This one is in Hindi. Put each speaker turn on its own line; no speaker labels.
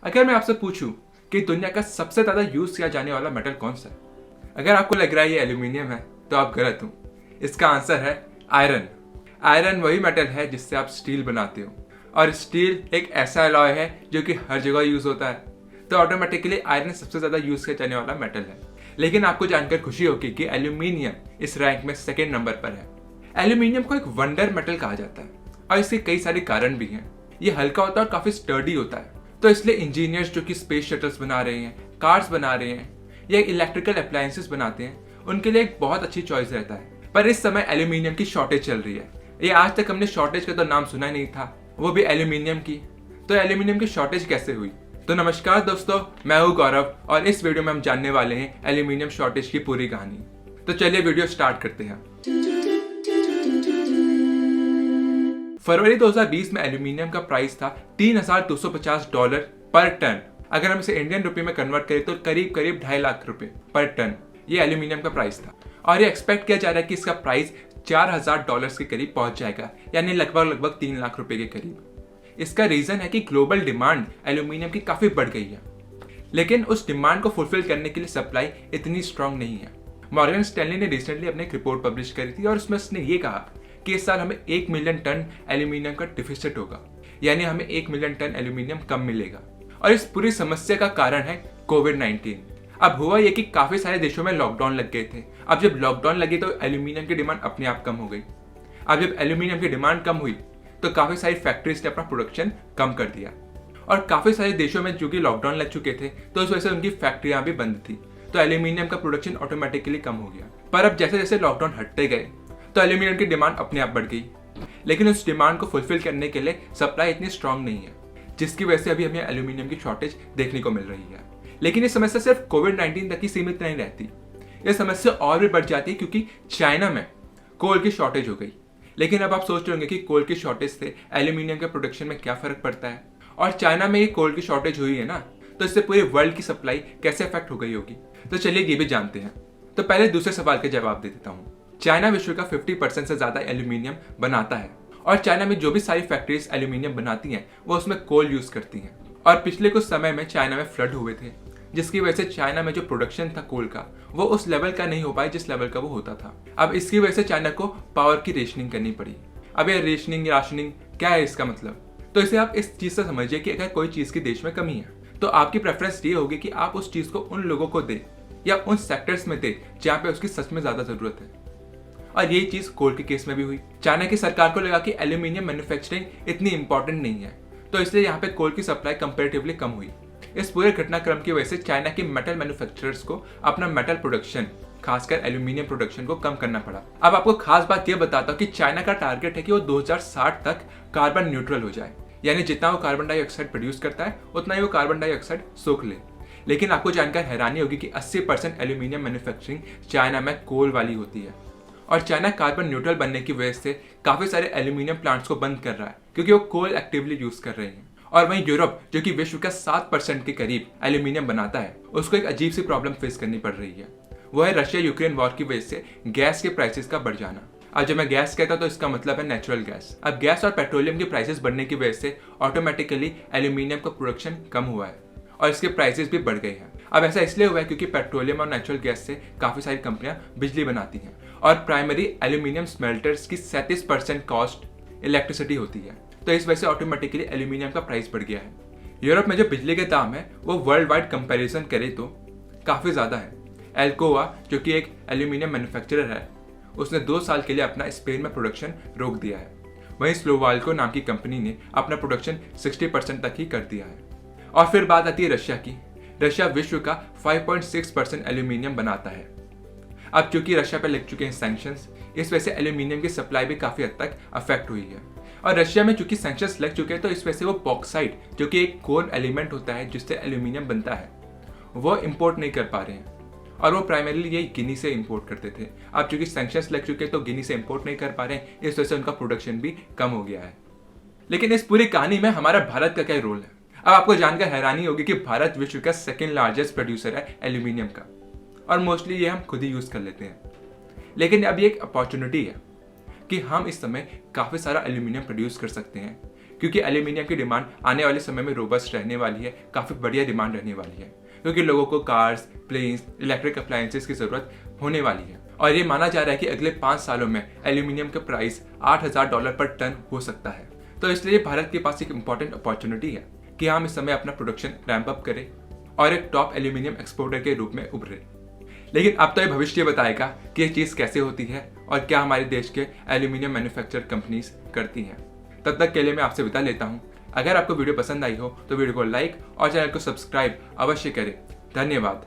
अगर मैं आपसे पूछूं कि दुनिया का सबसे ज्यादा यूज किया जाने वाला मेटल कौन सा है, अगर आपको लग रहा है ये एल्यूमिनियम है तो आप गलत हो। इसका आंसर है आयरन। आयरन वही मेटल है जिससे आप स्टील बनाते हो, और स्टील एक ऐसा अलॉय है जो कि हर जगह यूज होता है, तो ऑटोमेटिकली आयरन सबसे ज्यादा यूज किया जाने वाला मेटल है। लेकिन आपको जानकर खुशी होगी कि एल्यूमिनियम इस रैंक में सेकेंड नंबर पर है। एल्यूमिनियम को एक वंडर मेटल कहा जाता है और इसके कई सारे कारण भी हैं। ये हल्का होता है और काफी स्टर्डी होता है, तो इसलिए इंजीनियर्स जो कि स्पेस शटल्स बना रहे हैं, कार्स बना रहे हैं या इलेक्ट्रिकल अप्लायंसेस बनाते हैं, उनके लिए एक बहुत अच्छी चॉइस रहता है। पर इस समय एल्यूमिनियम की शॉर्टेज चल रही है। ये आज तक हमने शॉर्टेज का तो नाम सुना ही नहीं था, वो भी एल्यूमिनियम की। तो एल्यूमिनियम की शॉर्टेज कैसे हुई? तो नमस्कार दोस्तों, मैं हूं गौरव और इस वीडियो में हम जानने वाले हैं एल्यूमिनियम शॉर्टेज की पूरी कहानी। तो चलिए वीडियो स्टार्ट करते हैं। फरवरी 2020 में एल्यूमिनियम का प्राइस था $3,250 पर टन। अगर हम इसे इंडियन रुपए में कन्वर्ट करें तो करीब करीब 2.5 लाख रुपए पर टन ये एल्यूमिनियम का प्राइस था। और ये एक्सपेक्ट किया जा रहा है कि इसका प्राइस $4,000 के करीब पहुंच जाएगा, यानी लगभग 3 लाख रुपए के करीब। इसका रीजन है कि ग्लोबल डिमांड एल्यूमिनियम की काफी बढ़ गई है, लेकिन उस डिमांड को फुलफिल करने के लिए सप्लाई इतनी स्ट्रांग नहीं है। मॉर्गन स्टैनली ने रिसेंटली अपनी एक रिपोर्ट पब्लिश करी थी और उसमें उसने ये कहा कि इस साल हमें 1 मिलियन टन एल्यूमिनियम का डिफिसिट होगा, यानी हमें 1 मिलियन टन एल्यूमिनियम कम मिलेगा। और इस पूरी समस्या का कारण है कोविड-19। अब हुआ ये कि काफी सारे देशों में लॉकडाउन लग गए थे। अब जब लॉकडाउन लगे तो एल्यूमिनियम की डिमांड अपने आप कम हो गई। अब जब एल्यूमिनियम की डिमांड कम हुई तो काफी सारी फैक्ट्रीज ने अपना प्रोडक्शन कम कर दिया, और काफी सारे देशों में जो कि लॉकडाउन लग चुके थे तो उस वजह से उनकी फैक्ट्रियां भी बंद थी, तो एल्यूमिनियम का प्रोडक्शन ऑटोमेटिकली कम हो गया। पर अब जैसे जैसे लॉकडाउन हटते गए तो एल्यूमिनियम की डिमांड अपने आप बढ़ गई, लेकिन उस डिमांड को फुलफिल करने के लिए सप्लाई इतनी स्ट्रांग नहीं है, जिसकी वजह से अभी हमें एल्यूमिनियम की शॉर्टेज देखने को मिल रही है। लेकिन ये समस्या सिर्फ कोविड-19 तक ही सीमित नहीं रहती। ये समस्या और भी बढ़ जाती है क्योंकि चाइना में कोल की शॉर्टेज हो गई। लेकिन अब आप सोच रहे होंगे कि कोल की शॉर्टेज से एल्यूमिनियम के प्रोडक्शन में क्या फर्क पड़ता है, और चाइना में ये कोल की शॉर्टेज हुई है ना, तो इससे पूरे वर्ल्ड की सप्लाई कैसे अफेक्ट हो गई होगी। तो चलिए ये भी जानते हैं। तो पहले दूसरे सवाल के जवाब दे देता हूँ। चाइना विश्व का 50% से ज्यादा एल्यूमिनियम बनाता है, और चाइना में जो भी सारी फैक्ट्रीज एल्यूमिनियम बनाती हैं वो उसमें कोल यूज करती हैं। और पिछले कुछ समय में चाइना में फ्लड हुए थे, जिसकी वजह से चाइना में जो प्रोडक्शन था कोल का वो उस लेवल का नहीं हो पाया जिस लेवल का वो होता था। अब इसकी वजह से चाइना को पावर की रेशनिंग करनी पड़ी। अब ये रेशनिंग राशनिंग क्या है इसका मतलब? तो इसे आप इस चीज से समझिए कि अगर कोई चीज की देश में कमी है तो आपकी प्रेफरेंस ये होगी कि आप उस चीज को उन लोगों को दे या उन सेक्टर्स में दे जहाँ पे उसकी सच में ज्यादा जरूरत है। और यही चीज कोल के केस में भी हुई। चाइना की सरकार को लगा कि एल्यूमिनियम मैन्युफैक्चरिंग इतनी इंपॉर्टेंट नहीं है, तो इसलिए यहाँ पे कोल की सप्लाई कंपैरेटिवली कम हुई। इस पूरे घटनाक्रम की वजह से चाइना के मेटल मैन्युफैक्चरर्स को अपना मेटल प्रोडक्शन, खासकर एल्यूमिनियम प्रोडक्शन को कम करना पड़ा। अब आपको खास बात यह बताता हूँ कि चाइना का टारगेट है कि वो 2060 तक कार्बन न्यूट्रल हो जाए, यानी जितना वो कार्बन डाइऑक्साइड प्रोड्यूस करता है उतना ही वो कार्बन डाइऑक्साइड सोख ले। लेकिन आपको जानकर हैरानी होगी कि 80% एल्यूमिनियम मैन्युफैक्चरिंग चाइना में कोल वाली होती है, और चाइना कार्बन न्यूट्रल बनने की वजह से काफी सारे एल्यूमिनियम प्लांट्स को बंद कर रहा है क्योंकि वो कोल एक्टिवली यूज कर रहे हैं। और वहीं यूरोप, जो कि विश्व का 7% के करीब एल्यूमिनियम बनाता है, उसको एक अजीब सी प्रॉब्लम फेस करनी पड़ रही है। वो है रशिया यूक्रेन वॉर की वजह से गैस के प्राइसेस का बढ़ जाना। अब जब मैं गैस कहता हूं तो इसका मतलब है नेचुरल गैस। अब गैस और पेट्रोलियम के प्राइसेस बढ़ने की वजह से ऑटोमेटिकली एल्यूमिनियम का प्रोडक्शन कम हुआ है और इसके प्राइसेस भी बढ़ गए हैं। अब ऐसा इसलिए हुआ है क्योंकि पेट्रोलियम और नेचुरल गैस से काफी सारी कंपनियां बिजली बनाती हैं, और प्राइमरी एल्यूमिनियम स्मेल्टर्स की 37% कॉस्ट इलेक्ट्रिसिटी होती है, तो इस वजह से ऑटोमेटिकली एल्यूमिनियम का प्राइस बढ़ गया है। यूरोप में जो बिजली के दाम है वो वर्ल्ड वाइड कंपेरिजन करे तो काफी ज्यादा है। एल्कोवा, जो कि एक एल्यूमिनियम मैन्युफैक्चरर है, उसने 2 साल के लिए अपना स्पेन में प्रोडक्शन रोक दिया है। वहीं स्लोवाल्को नाम की कंपनी ने अपना प्रोडक्शन 60% तक ही कर दिया है। और फिर बात आती है रशिया की। रशिया विश्व का 5.6% एल्यूमिनियम बनाता है। अब चूंकि रशिया पर लग चुके हैं सैंक्शंस, इस वजह से एल्यूमिनियम की सप्लाई भी काफी हद तक अफेक्ट हुई है। और रशिया में चूंकि सैंक्शंस लग चुके हैं तो इस वजह से वो बॉक्साइट, जो कि एक कोर एलिमेंट होता है जिससे एल्यूमिनियम बनता है, वो इंपोर्ट नहीं कर पा रहे हैं, और वो प्राइमरीली यही गिनी से इंपोर्ट करते थे। अब चूंकि सैंक्शंस लग चुके हैं तो गिनी से इंपोर्ट नहीं कर पा रहे हैं, इस वजह से उनका प्रोडक्शन भी कम हो गया है। लेकिन इस पूरी कहानी में हमारा भारत का क्या रोल है? अब आपको जानकर हैरानी होगी कि भारत विश्व का 2nd लार्जेस्ट प्रोड्यूसर है एल्यूमिनियम का, और मोस्टली ये हम खुद ही यूज कर लेते हैं। लेकिन अब ये एक अपॉर्चुनिटी है कि हम इस समय काफी सारा एल्यूमिनियम प्रोड्यूस कर सकते हैं, क्योंकि एल्यूमिनियम की डिमांड आने वाले समय में रोबस्ट रहने वाली है, काफ़ी बढ़िया डिमांड रहने वाली है, क्योंकि लोगों को कार्स, प्लेन्स, इलेक्ट्रिक अप्लायंसेस की ज़रूरत होने वाली है। और ये माना जा रहा है कि अगले 5 सालों में एल्यूमिनियम का प्राइस $8,000 पर टन हो सकता है। तो इसलिए भारत के पास एक इंपॉर्टेंट अपॉर्चुनिटी है कि हम इस समय अपना प्रोडक्शन रैंप अप करें और एक टॉप एल्यूमिनियम एक्सपोर्टर के रूप में उभरे। लेकिन अब तो ये भविष्य बताएगा कि ये चीज़ कैसे होती है और क्या हमारे देश के एल्यूमिनियम मैन्युफैक्चर कंपनीज करती हैं। तब तक के लिए मैं आपसे विदा लेता हूँ। अगर आपको वीडियो पसंद आई हो तो वीडियो को लाइक और चैनल को सब्सक्राइब अवश्य करें। धन्यवाद।